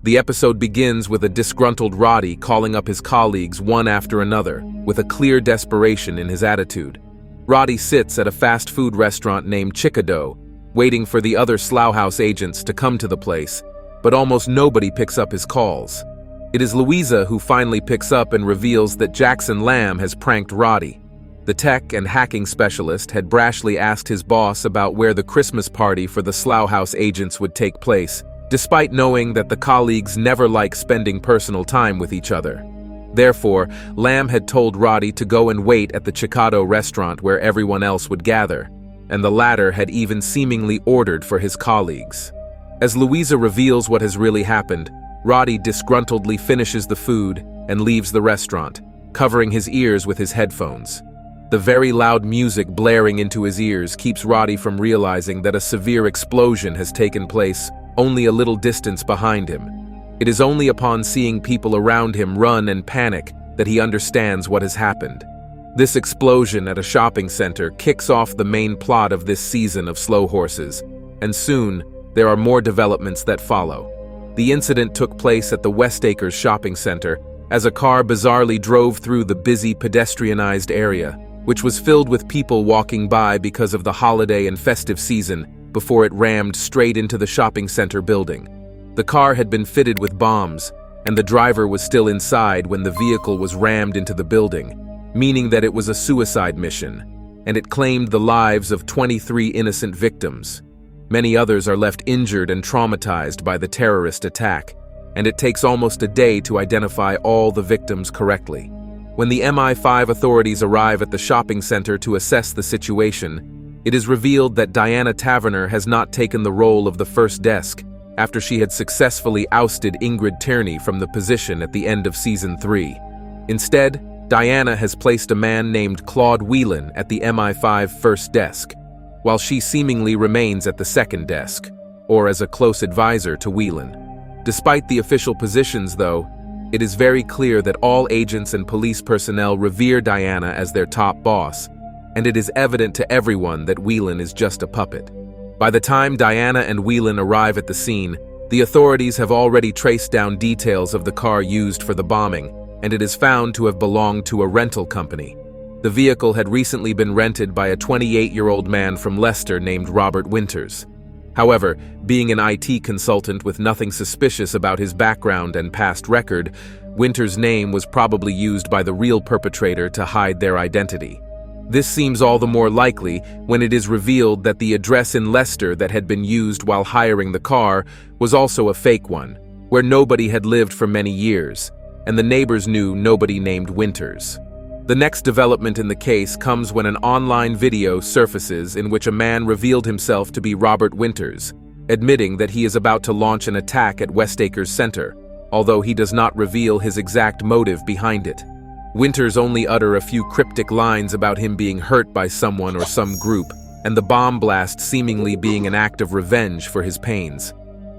The episode begins with a disgruntled Roddy calling up his colleagues one after another, with a clear desperation in his attitude. Roddy sits at a fast food restaurant named Chickadoo, waiting for the other Slow House agents to come to the place, but almost nobody picks up his calls. It is Louisa who finally picks up and reveals that Jackson Lamb has pranked Roddy. The tech and hacking specialist had brashly asked his boss about where the Christmas party for the Slow House agents would take place, despite knowing that the colleagues never like spending personal time with each other. Therefore, Lamb had told Roddy to go and wait at the Chickadoo restaurant where everyone else would gather, and the latter had even seemingly ordered for his colleagues. As Louisa reveals what has really happened, Roddy disgruntledly finishes the food and leaves the restaurant, covering his ears with his headphones. The very loud music blaring into his ears keeps Roddy from realizing that a severe explosion has taken place only a little distance behind him. It is only upon seeing people around him run and panic that he understands what has happened. This explosion at a shopping center kicks off the main plot of this season of Slow Horses, and soon there are more developments that follow. The incident took place at the West Acres shopping center as a car bizarrely drove through the busy pedestrianized area, which was filled with people walking by because of the holiday and festive season, before it rammed straight into the shopping center building. The car had been fitted with bombs, and the driver was still inside when the vehicle was rammed into the building, meaning that it was a suicide mission, and it claimed the lives of 23 innocent victims. Many others are left injured and traumatized by the terrorist attack, and it takes almost a day to identify all the victims correctly. When the MI5 authorities arrive at the shopping center to assess the situation, it is revealed that Diana Taverner has not taken the role of the first desk after she had successfully ousted Ingrid Tierney from the position at the end of Season 3. Instead, Diana has placed a man named Claude Whelan at the MI5 first desk, while she seemingly remains at the second desk, or as a close advisor to Whelan. Despite the official positions, though, it is very clear that all agents and police personnel revere Diana as their top boss, and it is evident to everyone that Whelan is just a puppet. By the time Diana and Whelan arrive at the scene, the authorities have already traced down details of the car used for the bombing, and it is found to have belonged to a rental company. The vehicle had recently been rented by a 28-year-old man from Leicester named Robert Winters. However, being an IT consultant with nothing suspicious about his background and past record, Winters' name was probably used by the real perpetrator to hide their identity. This seems all the more likely when it is revealed that the address in Leicester that had been used while hiring the car was also a fake one, where nobody had lived for many years, and the neighbors knew nobody named Winters. The next development in the case comes when an online video surfaces in which a man revealed himself to be Robert Winters, admitting that he is about to launch an attack at West Acres Center, although he does not reveal his exact motive behind it. Winters only utter a few cryptic lines about him being hurt by someone or some group, and the bomb blast seemingly being an act of revenge for his pains.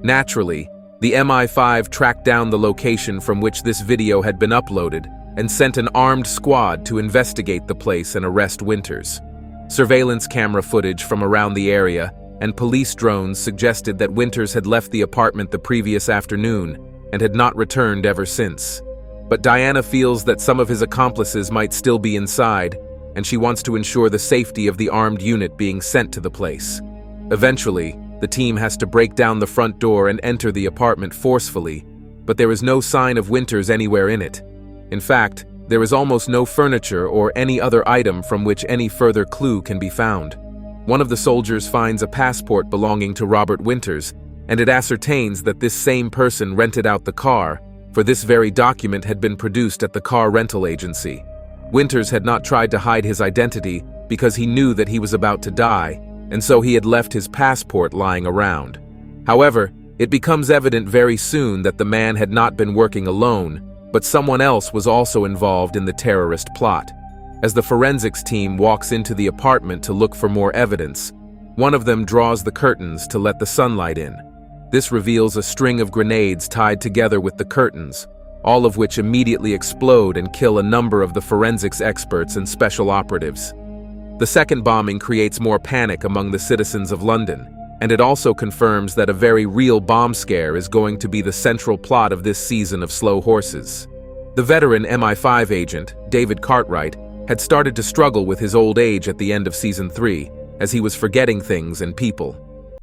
Naturally, the MI5 tracked down the location from which this video had been uploaded and sent an armed squad to investigate the place and arrest Winters. Surveillance camera footage from around the area and police drones suggested that Winters had left the apartment the previous afternoon and had not returned ever since. But Diana feels that some of his accomplices might still be inside, and she wants to ensure the safety of the armed unit being sent to the place. Eventually, the team has to break down the front door and enter the apartment forcefully, but there is no sign of Winters anywhere in it. In fact, there is almost no furniture or any other item from which any further clue can be found. One of the soldiers finds a passport belonging to Robert Winters, and it ascertains that this same person rented out the car, for this very document had been produced at the car rental agency. Winters had not tried to hide his identity because he knew that he was about to die, and so he had left his passport lying around. However, it becomes evident very soon that the man had not been working alone, but someone else was also involved in the terrorist plot. As the forensics team walks into the apartment to look for more evidence, one of them draws the curtains to let the sunlight in. This reveals a string of grenades tied together with the curtains, all of which immediately explode and kill a number of the forensics experts and special operatives. The second bombing creates more panic among the citizens of London, and it also confirms that a very real bomb scare is going to be the central plot of this season of Slow Horses. The veteran MI5 agent, David Cartwright, had started to struggle with his old age at the end of Season 3, as he was forgetting things and people.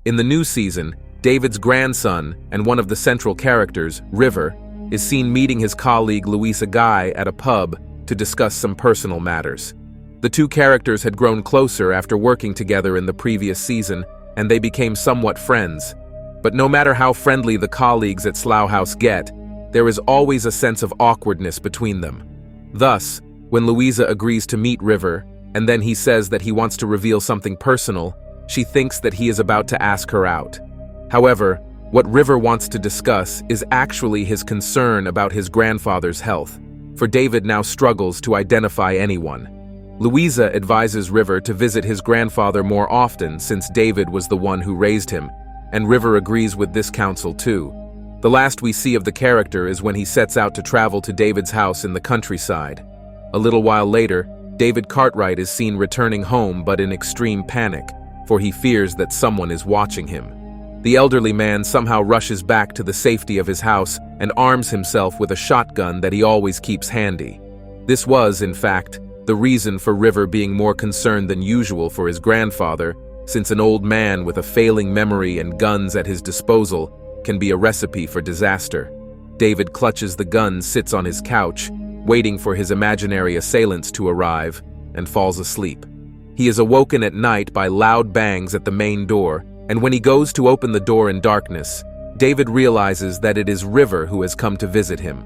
In the new season, David's grandson and one of the central characters, River, is seen meeting his colleague Louisa Guy at a pub to discuss some personal matters. The two characters had grown closer after working together in the previous season, and they became somewhat friends. But no matter how friendly the colleagues at Slough House get, there is always a sense of awkwardness between them. Thus, when Louisa agrees to meet River, and then he says that he wants to reveal something personal, she thinks that he is about to ask her out. However, what River wants to discuss is actually his concern about his grandfather's health, for David now struggles to identify anyone. Louisa advises River to visit his grandfather more often since David was the one who raised him, and River agrees with this counsel too. The last we see of the character is when he sets out to travel to David's house in the countryside. A little while later, David Cartwright is seen returning home but in extreme panic, for he fears that someone is watching him. The elderly man somehow rushes back to the safety of his house and arms himself with a shotgun that he always keeps handy. This was, in fact, the reason for River being more concerned than usual for his grandfather, since an old man with a failing memory and guns at his disposal can be a recipe for disaster. David clutches the gun, sits on his couch, waiting for his imaginary assailants to arrive, and falls asleep. He is awoken at night by loud bangs at the main door, and when he goes to open the door in darkness, David realizes that it is River who has come to visit him.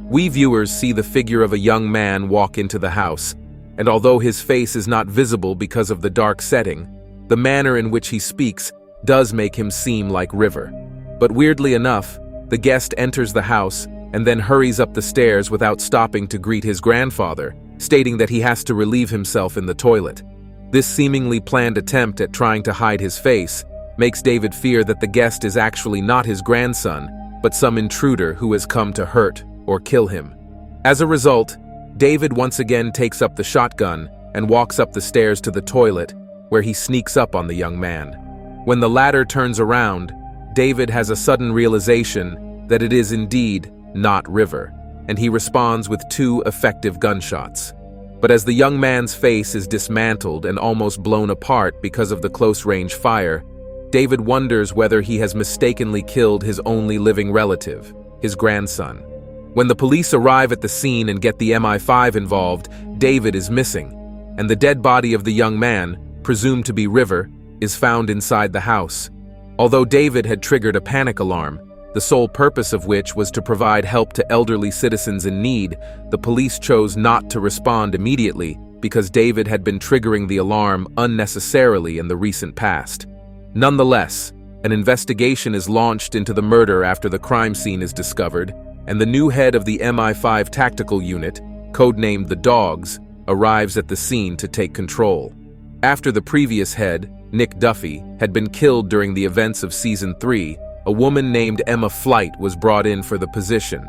We viewers see the figure of a young man walk into the house, and although his face is not visible because of the dark setting, the manner in which he speaks does make him seem like River. But weirdly enough, the guest enters the house and then hurries up the stairs without stopping to greet his grandfather, stating that he has to relieve himself in the toilet. This seemingly planned attempt at trying to hide his face makes David fear that the guest is actually not his grandson, but some intruder who has come to hurt or kill him. As a result, David once again takes up the shotgun and walks up the stairs to the toilet, where he sneaks up on the young man. When the latter turns around, David has a sudden realization that it is indeed not River, and he responds with 2 effective gunshots. But as the young man's face is dismantled and almost blown apart because of the close-range fire, David wonders whether he has mistakenly killed his only living relative, his grandson. When the police arrive at the scene and get the MI5 involved, David is missing, and the dead body of the young man, presumed to be River, is found inside the house. Although David had triggered a panic alarm, the sole purpose of which was to provide help to elderly citizens in need, the police chose not to respond immediately because David had been triggering the alarm unnecessarily in the recent past. Nonetheless, an investigation is launched into the murder after the crime scene is discovered, and the new head of the MI5 tactical unit, codenamed the Dogs, arrives at the scene to take control. After the previous head, Nick Duffy, had been killed during the events of Season 3, a woman named Emma Flight was brought in for the position.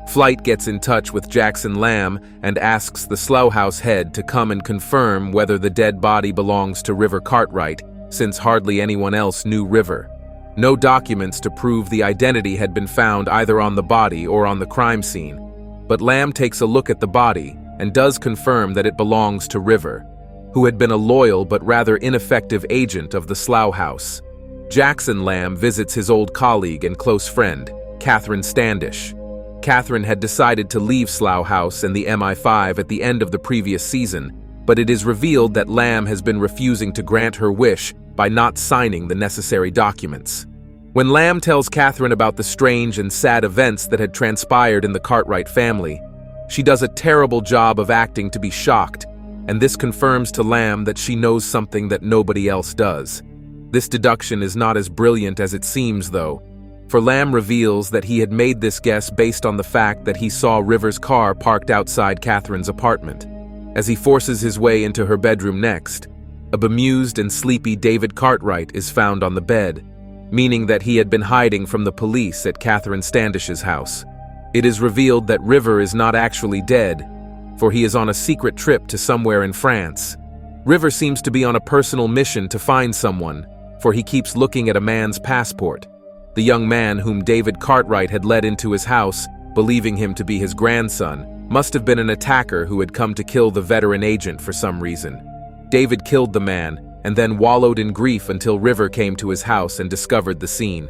Flight gets in touch with Jackson Lamb and asks the Slough House head to come and confirm whether the dead body belongs to River Cartwright, since hardly anyone else knew River. No documents to prove the identity had been found either on the body or on the crime scene, but Lamb takes a look at the body and does confirm that it belongs to River, who had been a loyal but rather ineffective agent of the Slough House. Jackson Lamb visits his old colleague and close friend, Catherine Standish. Catherine had decided to leave Slough House and the MI5 at the end of the previous season, but it is revealed that Lamb has been refusing to grant her wish by not signing the necessary documents. When Lamb tells Catherine about the strange and sad events that had transpired in the Cartwright family, she does a terrible job of acting to be shocked, and this confirms to Lamb that she knows something that nobody else does. This deduction is not as brilliant as it seems, though, for Lamb reveals that he had made this guess based on the fact that he saw River's car parked outside Catherine's apartment. As he forces his way into her bedroom next, a bemused and sleepy David Cartwright is found on the bed, meaning that he had been hiding from the police at Catherine Standish's house. It is revealed that River is not actually dead, for he is on a secret trip to somewhere in France. River seems to be on a personal mission to find someone, for he keeps looking at a man's passport. The young man whom David Cartwright had led into his house, believing him to be his grandson, must have been an attacker who had come to kill the veteran agent for some reason. David killed the man and then wallowed in grief until River came to his house and discovered the scene.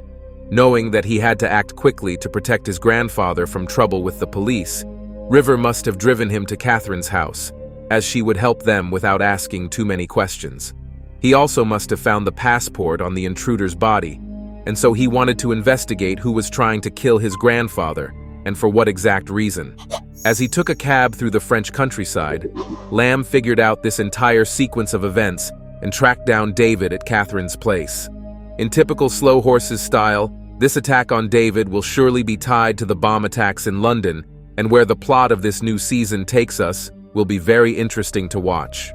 Knowing that he had to act quickly to protect his grandfather from trouble with the police, River must have driven him to Catherine's house, as she would help them without asking too many questions. He also must have found the passport on the intruder's body, and so he wanted to investigate who was trying to kill his grandfather and for what exact reason. As he took a cab through the French countryside, Lamb figured out this entire sequence of events and tracked down David at Catherine's place. In typical Slow Horses style, this attack on David will surely be tied to the bomb attacks in London, and where the plot of this new season takes us will be very interesting to watch.